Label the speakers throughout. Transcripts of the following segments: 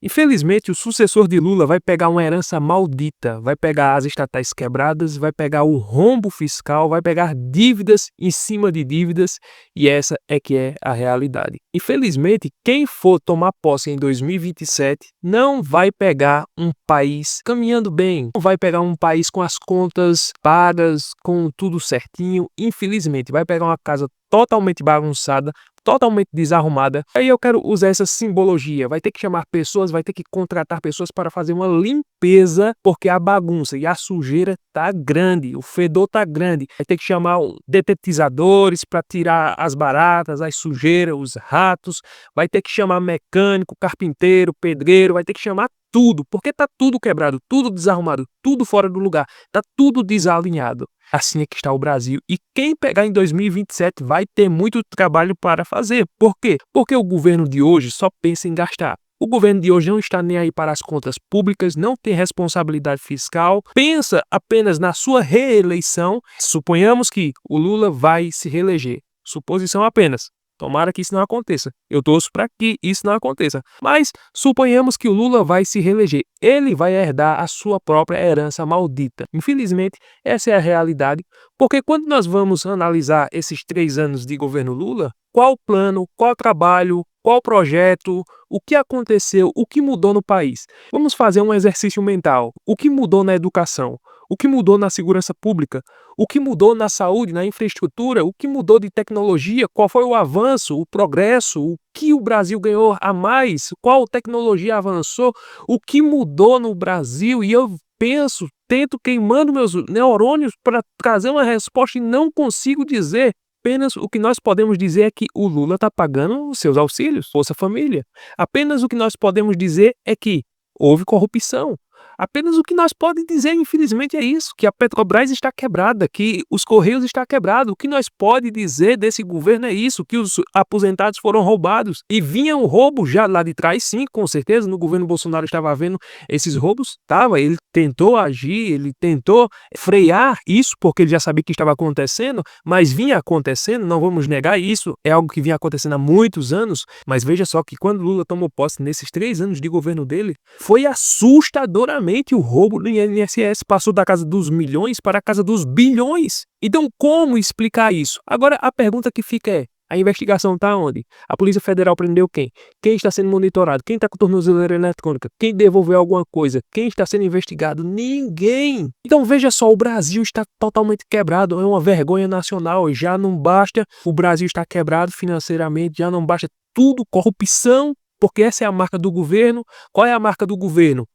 Speaker 1: Infelizmente, o sucessor de Lula vai pegar uma herança maldita, vai pegar as estatais quebradas, vai pegar o rombo fiscal, vai pegar dívidas em cima de dívidas, e essa é que é a realidade. Infelizmente, quem for tomar posse em 2027 não vai pegar um país caminhando bem, não vai pegar um país com as contas pagas, com tudo certinho. Infelizmente, vai pegar uma casa totalmente bagunçada, totalmente desarrumada. Aí eu quero usar essa simbologia. Vai ter que chamar pessoas, vai ter que contratar pessoas para fazer uma limpeza, porque a bagunça e a sujeira tá grande, o fedor tá grande. Vai ter que chamar detetizadores para tirar as baratas, as sujeiras, os ratos. Vai ter que chamar mecânico, carpinteiro, pedreiro, vai ter que chamar tudo, porque tá tudo quebrado, tudo desarrumado, tudo fora do lugar, tá tudo desalinhado. Assim é que está o Brasil, e quem pegar em 2027 vai ter muito trabalho para fazer. Por quê? Porque o governo de hoje só pensa em gastar. O governo de hoje não está nem aí para as contas públicas, não tem responsabilidade fiscal, pensa apenas na sua reeleição. Suponhamos que o Lula vai se reeleger. Suposição apenas. Tomara que isso não aconteça. Eu torço para que isso não aconteça. Mas suponhamos que o Lula vai se reeleger. Ele vai herdar a sua própria herança maldita. Infelizmente, essa é a realidade. Porque quando nós vamos analisar esses 3 anos de governo Lula, qual plano, qual trabalho, qual projeto, o que aconteceu, o que mudou no país? Vamos fazer um exercício mental. O que mudou na educação? O que mudou na segurança pública? O que mudou na saúde, na infraestrutura? O que mudou de tecnologia? Qual foi o avanço, o progresso? O que o Brasil ganhou a mais? Qual tecnologia avançou? O que mudou no Brasil? E eu penso, tento queimando meus neurônios para trazer uma resposta e não consigo dizer. Apenas o que nós podemos dizer é que o Lula está pagando os seus auxílios, Bolsa Família. Apenas o que nós podemos dizer é que houve corrupção. Apenas o que nós podemos dizer, infelizmente, é isso, que a Petrobras está quebrada, que os Correios estão quebrados. O que nós podemos dizer desse governo é isso, que os aposentados foram roubados. E vinha um roubo já lá de trás, sim, com certeza, no governo Bolsonaro estava havendo esses roubos, estava, ele tentou agir, ele tentou frear isso, porque ele já sabia que estava acontecendo, mas vinha acontecendo, não vamos negar isso, é algo que vinha acontecendo há muitos anos, mas veja só que quando Lula tomou posse nesses 3 anos de governo dele, foi assustadoramente o roubo do INSS, passou da casa dos milhões para a casa dos bilhões. Então, como explicar isso? Agora, a pergunta que fica é: a investigação está onde? A Polícia Federal prendeu quem? Quem está sendo monitorado? Quem está com tornozeleira eletrônica? Quem devolveu alguma coisa? Quem está sendo investigado? Ninguém! Então veja só, o Brasil está totalmente quebrado, é uma vergonha nacional. Já não basta o Brasil estar quebrado financeiramente, já não basta tudo corrupção, porque essa é a marca do governo. Qual é a marca do governo?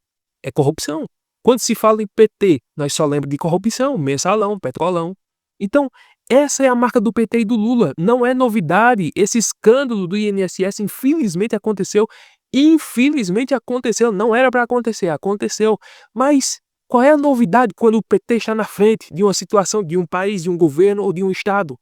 Speaker 1: É corrupção. Quando se fala em PT, nós só lembramos de corrupção, mensalão, petrolão. Então, essa é a marca do PT e do Lula. Não é novidade. Esse escândalo do INSS, infelizmente, aconteceu. Infelizmente aconteceu. Não era para acontecer, aconteceu. Mas qual é a novidade quando o PT está na frente de uma situação de um país, de um governo ou de um estado?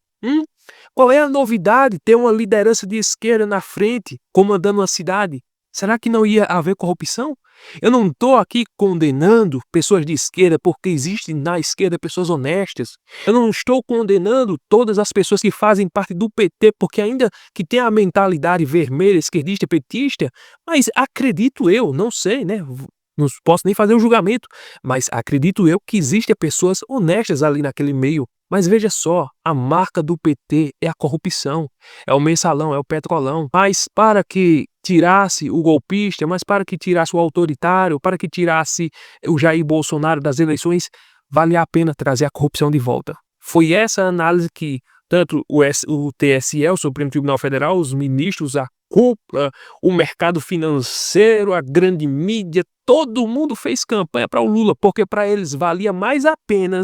Speaker 1: Qual é a novidade ter uma liderança de esquerda na frente, comandando uma cidade? Será que não ia haver corrupção? Eu não estou aqui condenando pessoas de esquerda, porque existem na esquerda pessoas honestas. Eu não estou condenando todas as pessoas que fazem parte do PT, porque ainda que tenha a mentalidade vermelha, esquerdista, petista, mas acredito eu, não sei, né? Não posso nem fazer o julgamento, mas acredito eu que existem pessoas honestas ali naquele meio. Mas veja só, a marca do PT é a corrupção, é o mensalão, é o petrolão. Mas para que tirasse o golpista, mas para que tirasse o autoritário, para que tirasse o Jair Bolsonaro das eleições, valia a pena trazer a corrupção de volta. Foi essa análise que tanto o TSE, o Supremo Tribunal Federal, os ministros, a cúpula, o mercado financeiro, a grande mídia, todo mundo fez campanha para o Lula, porque para eles valia mais a pena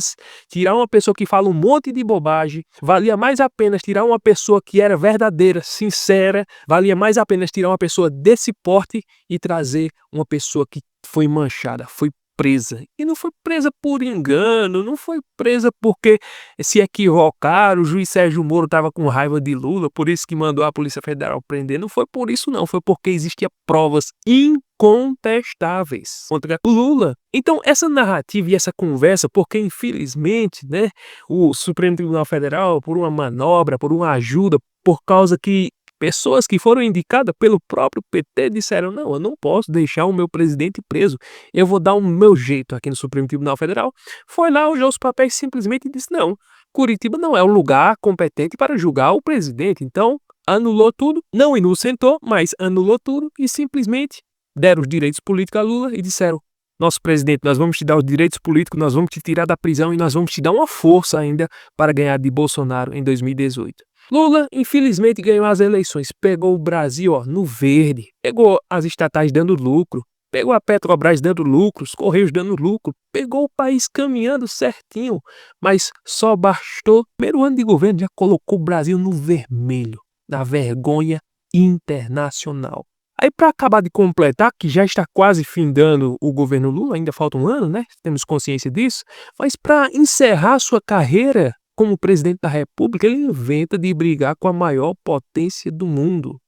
Speaker 1: tirar uma pessoa que fala um monte de bobagem, valia mais a pena tirar uma pessoa que era verdadeira, sincera, valia mais a pena tirar uma pessoa desse porte e trazer uma pessoa que foi manchada, foi presa. E não foi presa por engano, não foi presa porque se equivocaram, o juiz Sérgio Moro estava com raiva de Lula, por isso que mandou a Polícia Federal prender. Não foi por isso não, foi porque existiam provas incontestáveis contra o Lula. Então essa narrativa e essa conversa, porque infelizmente, né, o Supremo Tribunal Federal, por uma manobra, por uma ajuda, por causa que Pessoas que foram indicadas pelo próprio PT disseram: não, eu não posso deixar o meu presidente preso, eu vou dar o meu jeito aqui no Supremo Tribunal Federal. Foi lá, olhou os papéis simplesmente e disse: não, Curitiba não é o lugar competente para julgar o presidente. Então, anulou tudo, não inocentou, mas anulou tudo e simplesmente deram os direitos políticos a Lula e disseram: nosso presidente, nós vamos te dar os direitos políticos, nós vamos te tirar da prisão e nós vamos te dar uma força ainda para ganhar de Bolsonaro em 2018. Lula, infelizmente, ganhou as eleições, pegou o Brasil no verde, pegou as estatais dando lucro, pegou a Petrobras dando lucro, os Correios dando lucro, pegou o país caminhando certinho, mas só bastou, primeiro ano de governo já colocou o Brasil no vermelho, na vergonha internacional. Aí, para acabar de completar, que já está quase findando o governo Lula, ainda falta um ano, né? Temos consciência disso, mas para encerrar sua carreira como presidente da República, ele inventa de brigar com a maior potência do mundo.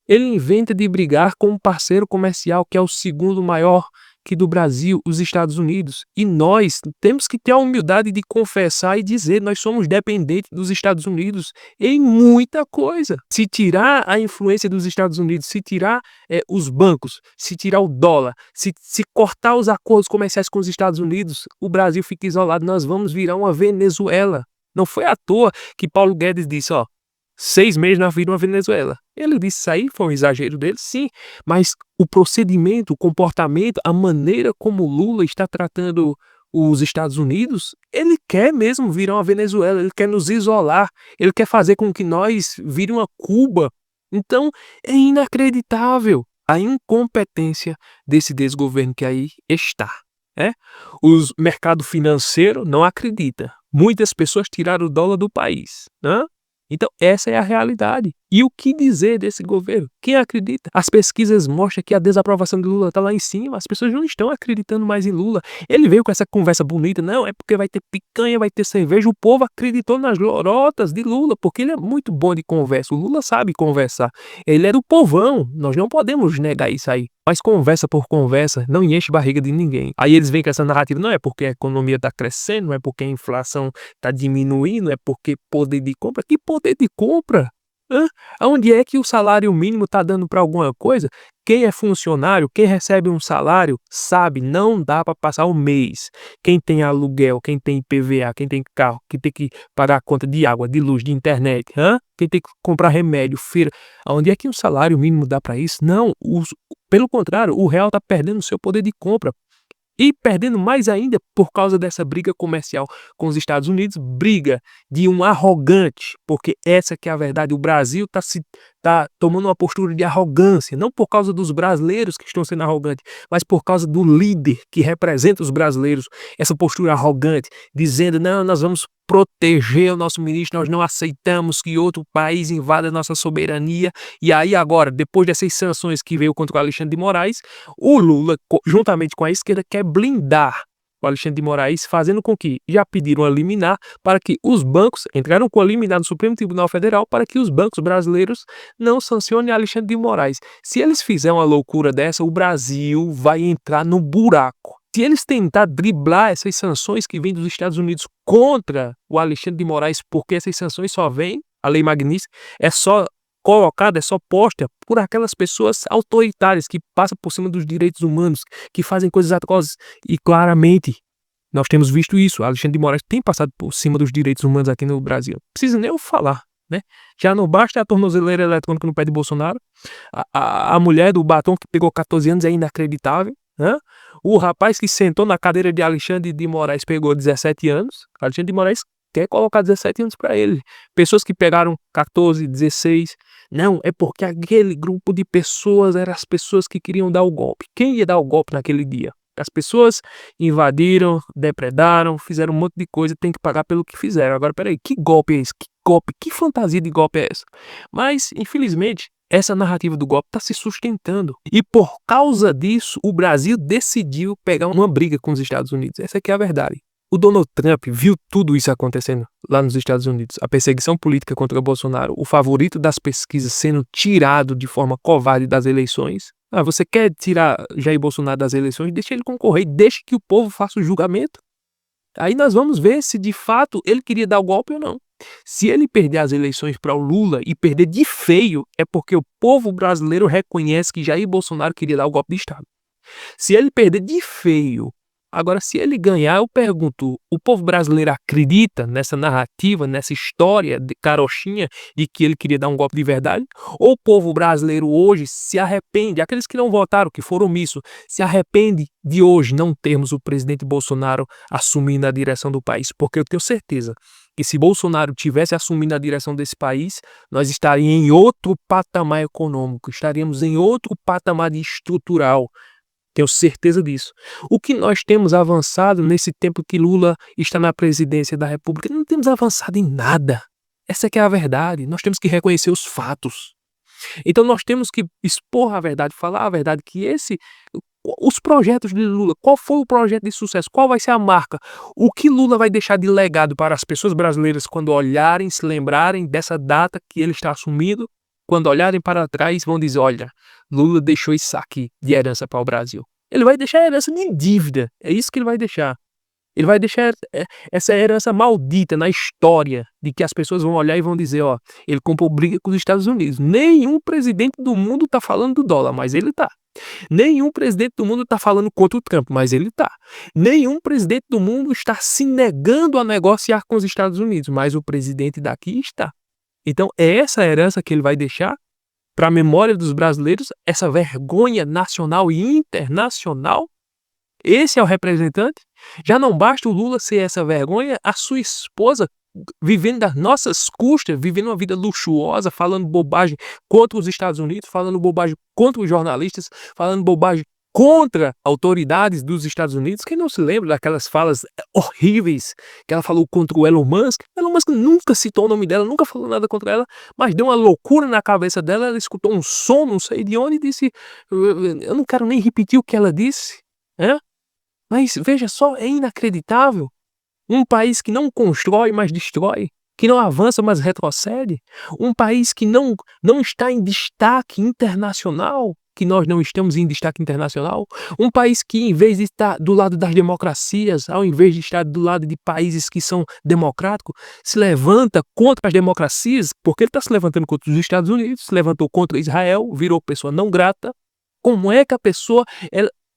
Speaker 1: Ele inventa de brigar com um parceiro comercial que é o segundo maior que do Brasil, os Estados Unidos. E nós temos que ter a humildade de confessar e dizer: nós somos dependentes dos Estados Unidos em muita coisa. Se tirar a influência dos Estados Unidos, se tirar os bancos, se tirar o dólar, se cortar os acordos comerciais com os Estados Unidos, o Brasil fica isolado, nós vamos virar uma Venezuela. Não foi à toa que Paulo Guedes disse: 6 meses nós viramos uma Venezuela. Ele disse isso aí, foi um exagero dele, sim, mas o procedimento, o comportamento, a maneira como Lula está tratando os Estados Unidos, ele quer mesmo virar uma Venezuela, ele quer nos isolar, ele quer fazer com que nós virem uma Cuba. Então, é inacreditável a incompetência desse desgoverno que aí está. O mercado financeiro não acredita. Muitas pessoas tiraram o dólar do país, né? Então, essa é a realidade. E o que dizer desse governo? Quem acredita? As pesquisas mostram que a desaprovação de Lula está lá em cima. As pessoas não estão acreditando mais em Lula. Ele veio com essa conversa bonita. Não, é porque vai ter picanha, vai ter cerveja. O povo acreditou nas lorotas de Lula, porque ele é muito bom de conversa. O Lula sabe conversar. Ele é do povão. Nós não podemos negar isso aí. Mas conversa por conversa não enche barriga de ninguém. Aí eles vêm com essa narrativa: não é porque a economia está crescendo, não é porque a inflação está diminuindo, é porque poder de compra. Que poder de compra? Onde é que o salário mínimo está dando para alguma coisa? Quem é funcionário, quem recebe um salário, sabe, não dá para passar o mês. Quem tem aluguel, quem tem IPVA, quem tem carro, quem tem que pagar a conta de água, de luz, de internet, quem tem que comprar remédio, feira. Onde é que o salário mínimo dá para isso? Não, pelo contrário, o real está perdendo o seu poder de compra. E perdendo mais ainda por causa dessa briga comercial com os Estados Unidos, briga de um arrogante, porque essa que é a verdade. O Brasil está tomando uma postura de arrogância, não por causa dos brasileiros que estão sendo arrogantes, mas por causa do líder que representa os brasileiros, essa postura arrogante, dizendo: não, nós vamos proteger o nosso ministro, nós não aceitamos que outro país invada a nossa soberania. E aí agora, depois dessas sanções que veio contra o Alexandre de Moraes, o Lula, juntamente com a esquerda, quer blindar o Alexandre de Moraes, fazendo com que já pediram a liminar para que os bancos, entraram com a liminar no Supremo Tribunal Federal para que os bancos brasileiros não sancionem Alexandre de Moraes. Se eles fizerem uma loucura dessa, o Brasil vai entrar no buraco. Se eles tentar driblar essas sanções que vêm dos Estados Unidos contra o Alexandre de Moraes, porque essas sanções só vêm, a Lei Magnitsky, é só colocada, é só posta por aquelas pessoas autoritárias que passam por cima dos direitos humanos, que fazem coisas atrozes. E claramente, nós temos visto isso. Alexandre de Moraes tem passado por cima dos direitos humanos aqui no Brasil. Não precisa nem eu falar, né? Já não basta a tornozeleira eletrônica no pé de Bolsonaro. A mulher do batom que pegou 14 anos é inacreditável. O rapaz que sentou na cadeira de Alexandre de Moraes pegou 17 anos. Alexandre de Moraes quer colocar 17 anos para ele. Pessoas que pegaram 14, 16. Não, é porque aquele grupo de pessoas eram as pessoas que queriam dar o golpe. Quem ia dar o golpe naquele dia? As pessoas invadiram, depredaram, fizeram um monte de coisa, tem que pagar pelo que fizeram. Agora, peraí, que golpe é esse? Que golpe? Que fantasia de golpe é essa? Mas, infelizmente, essa narrativa do golpe está se sustentando. E por causa disso, o Brasil decidiu pegar uma briga com os Estados Unidos. Essa aqui é a verdade. O Donald Trump viu tudo isso acontecendo lá nos Estados Unidos. A perseguição política contra o Bolsonaro, o favorito das pesquisas sendo tirado de forma covarde das eleições. Você quer tirar Jair Bolsonaro das eleições? Deixa ele concorrer, deixa que o povo faça o julgamento. Aí nós vamos ver se de fato ele queria dar o golpe ou não. Se ele perder as eleições para o Lula e perder de feio, é porque o povo brasileiro reconhece que Jair Bolsonaro queria dar o golpe de Estado. Se ele perder de feio, agora se ele ganhar, eu pergunto, o povo brasileiro acredita nessa narrativa, nessa história de carochinha de que ele queria dar um golpe de verdade? Ou o povo brasileiro hoje se arrepende, aqueles que não votaram, que foram omissos, se arrepende de hoje não termos o presidente Bolsonaro assumindo a direção do país? Porque eu tenho certeza que se Bolsonaro tivesse assumindo a direção desse país, nós estaríamos em outro patamar econômico, estaríamos em outro patamar estrutural. Tenho certeza disso. O que nós temos avançado nesse tempo que Lula está na presidência da República? Não temos avançado em nada. Essa que é a verdade. Nós temos que reconhecer os fatos. Então nós temos que expor a verdade, falar a verdade, que os projetos de Lula, qual foi o projeto de sucesso? Qual vai ser a marca? O que Lula vai deixar de legado para as pessoas brasileiras quando olharem, se lembrarem dessa data que ele está assumindo? Quando olharem para trás, vão dizer, olha, Lula deixou isso aqui de herança para o Brasil. Ele vai deixar herança de dívida, é isso que ele vai deixar. Ele vai deixar essa herança maldita na história, de que as pessoas vão olhar e vão dizer, ó, ele comprou briga com os Estados Unidos. Nenhum presidente do mundo está falando do dólar, mas ele está. Nenhum presidente do mundo está falando contra o Trump, mas ele está. Nenhum presidente do mundo está se negando a negociar com os Estados Unidos, mas o presidente daqui está. Então é essa herança que ele vai deixar para a memória dos brasileiros, essa vergonha nacional e internacional. Esse é o representante. Já não basta o Lula ser essa vergonha, a sua esposa vivendo das nossas custas, vivendo uma vida luxuosa, falando bobagem contra os Estados Unidos, falando bobagem contra os jornalistas, falando bobagem contra autoridades dos Estados Unidos. Quem não se lembra daquelas falas horríveis que ela falou contra o Elon Musk? Elon Musk nunca citou o nome dela, nunca falou nada contra ela, mas deu uma loucura na cabeça dela. Ela escutou um som, não sei de onde, e disse, eu não quero nem repetir o que ela disse, né? Mas veja só, é inacreditável. Um país que não constrói, mas destrói, que não avança, mas retrocede. Um país que não está em destaque internacional, que nós não estamos em destaque internacional. Um país que, em vez de estar do lado das democracias, ao invés de estar do lado de países que são democráticos, se levanta contra as democracias, porque ele está se levantando contra os Estados Unidos, se levantou contra Israel, virou pessoa não grata. Como é que a pessoa...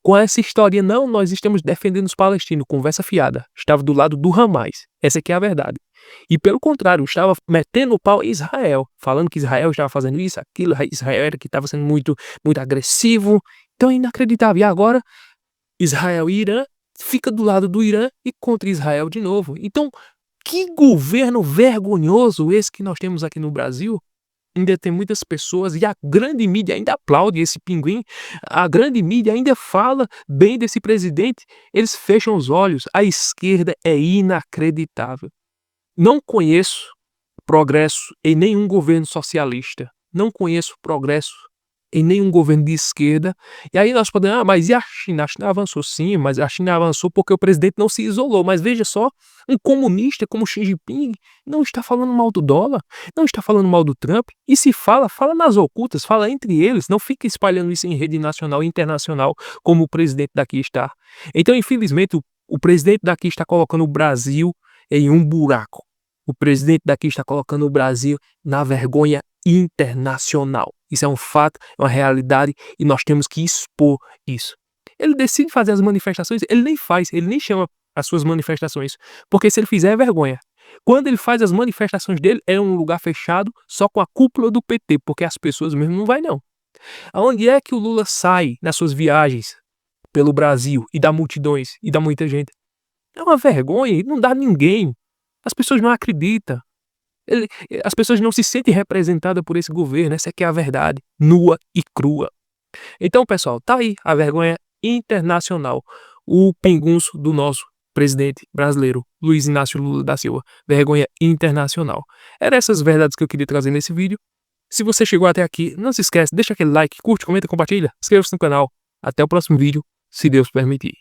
Speaker 1: com essa história, não, nós estamos defendendo os palestinos, conversa fiada, estava do lado do Hamas, essa aqui é a verdade. E pelo contrário, estava metendo o pau em Israel, falando que Israel estava fazendo isso, aquilo, Israel era que estava sendo muito agressivo. Então é inacreditável. E agora, Israel e Irã fica do lado do Irã e contra Israel de novo. Então, que governo vergonhoso esse que nós temos aqui no Brasil. Ainda tem muitas pessoas, e a grande mídia ainda aplaude esse pinguim, a grande mídia ainda fala bem desse presidente, eles fecham os olhos. A esquerda é inacreditável. Não conheço progresso em nenhum governo socialista, não conheço progresso em nenhum governo de esquerda. E aí nós podemos, mas e a China? A China avançou sim, mas a China avançou porque o presidente não se isolou. Mas veja só, um comunista como Xi Jinping não está falando mal do dólar, não está falando mal do Trump. E se fala, fala nas ocultas, fala entre eles, não fica espalhando isso em rede nacional e internacional como o presidente daqui está. Então, infelizmente, o presidente daqui está colocando o Brasil em um buraco. O presidente daqui está colocando o Brasil na vergonha internacional. Isso é um fato, é uma realidade, e nós temos que expor isso. Ele decide fazer as manifestações, ele nem faz, ele nem chama as suas manifestações, porque se ele fizer é vergonha. Quando ele faz as manifestações dele, é um lugar fechado, só com a cúpula do PT, porque as pessoas mesmo não vai não. Aonde é que o Lula sai nas suas viagens pelo Brasil e dá multidões, e dá muita gente? É uma vergonha, e não dá ninguém. As pessoas não acreditam. As pessoas não se sentem representadas por esse governo. Essa aqui é a verdade, nua e crua. Então, pessoal, tá aí a vergonha internacional. O pingunço do nosso presidente brasileiro, Luiz Inácio Lula da Silva. Vergonha internacional. Eram essas verdades que eu queria trazer nesse vídeo. Se você chegou até aqui, não se esquece, deixa aquele like, curte, comenta, compartilha, inscreva-se no canal. Até o próximo vídeo, se Deus permitir.